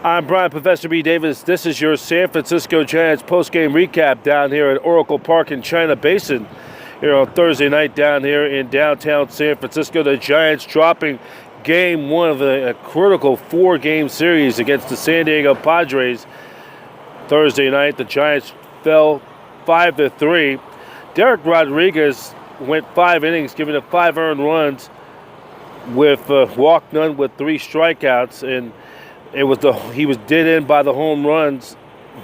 I'm Brian Professor B. Davis. This is your San Francisco Giants postgame recap down here at Oracle Park in China Basin here on Thursday night down here in downtown San Francisco. The Giants dropping game one of a critical four-game series against the San Diego Padres. Thursday night, the Giants fell 5-3. Derek Rodriguez went 5 innings, giving up 5 earned runs with walk none with 3 strikeouts, and he was did in by the home runs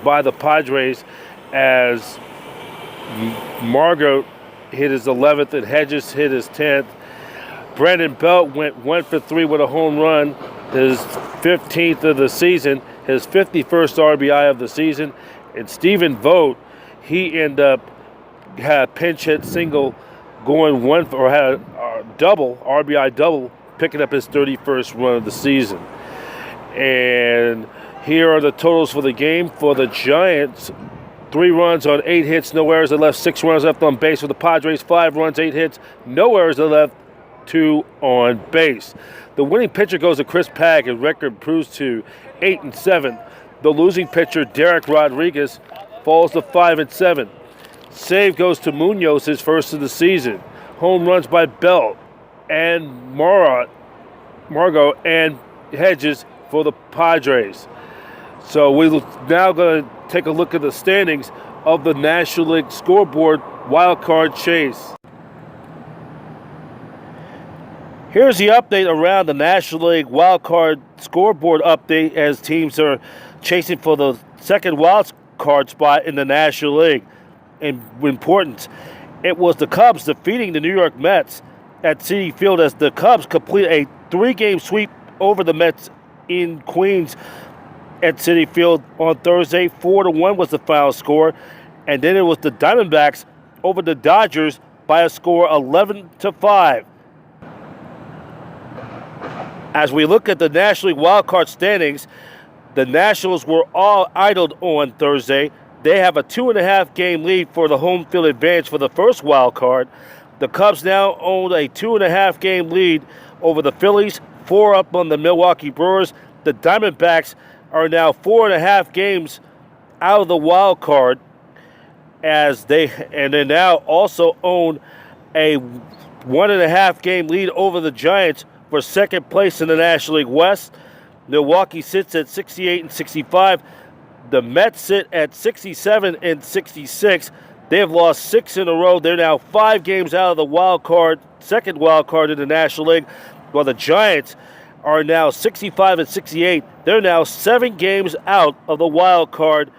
by the Padres as Margot hit his 11th and Hedges hit his 10th. Brandon Belt went 1 for 3 with a home run, his 15th of the season, his 51st RBI of the season. And Stephen Vogt, he ended up had a pinch hit single going had a double, RBI double, picking up his 31st run of the season. And here are the totals for the game for the Giants. 3 runs on 8 hits, no errors. They left 6 runners left on base. For the Padres, 5 runs, 8 hits, no errors. They left 2 on base. The winning pitcher goes to Chris Pagg. His record improves to 8-7. The losing pitcher, Derek Rodriguez, falls to 5-7. Save goes to Munoz, his first of the season. Home runs by Belt and Margot and Hedges for the Padres. So we're now going to take a look at the standings of the National League scoreboard wild card chase. Here's the update around the National League wild card scoreboard update as teams are chasing for the second wild card spot in the National League. In importance, it was the Cubs defeating the New York Mets at Citi Field as the Cubs complete a 3-game sweep over the Mets in Queens at Citi Field on Thursday. 4-1 was the final score, and then it was the Diamondbacks over the Dodgers by a score 11-5. As we look at the National League wildcard standings, the Nationals were all idled on Thursday. They have a 2.5-game lead for the home field advantage for the first wild card. The Cubs now own a 2.5-game lead over the Phillies, 4 up on the Milwaukee Brewers. The Diamondbacks are now 4.5 games out of the wild card and they now also own a 1.5-game lead over the Giants for second place in the National League West. Milwaukee sits at 68-65. The Mets sit at 67-66. They have lost 6 in a row. They're now 5 games out of the second wild card in the National League, while the Giants are now 65-68. They're now 7 games out of the wild card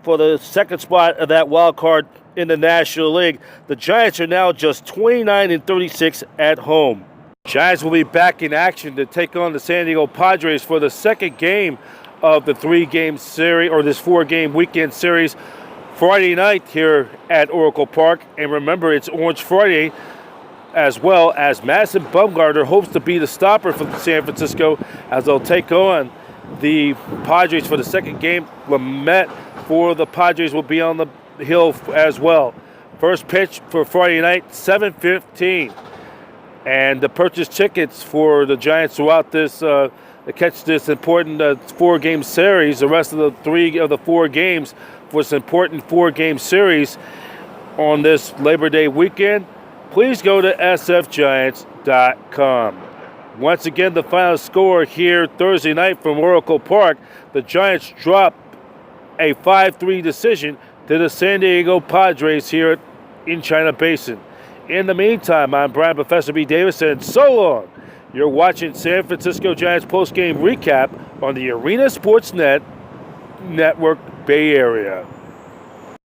for the second spot of that wild card in the National League. The Giants are now just 29-36 at home. Giants will be back in action to take on the San Diego Padres for the second game of the 3-game series, or this 4-game weekend series, Friday night here at Oracle Park. And remember, it's Orange Friday, as well as Madison Bumgarner hopes to be the stopper for San Francisco as they'll take on the Padres for the second game. Lamet for the Padres will be on the hill as well. First pitch for Friday night, 7:15. And to purchase tickets for the Giants throughout this, to catch this important 4-game series, the rest of the 3 of the 4 games for this important 4-game series on this Labor Day weekend, please go to sfgiants.com. Once again, the final score here Thursday night from Oracle Park, the Giants drop a 5-3 decision to the San Diego Padres here in China Basin. In the meantime, I'm Brian Professor B. Davis, and so long. You're watching San Francisco Giants postgame recap on the Arena Sports Network Bay Area.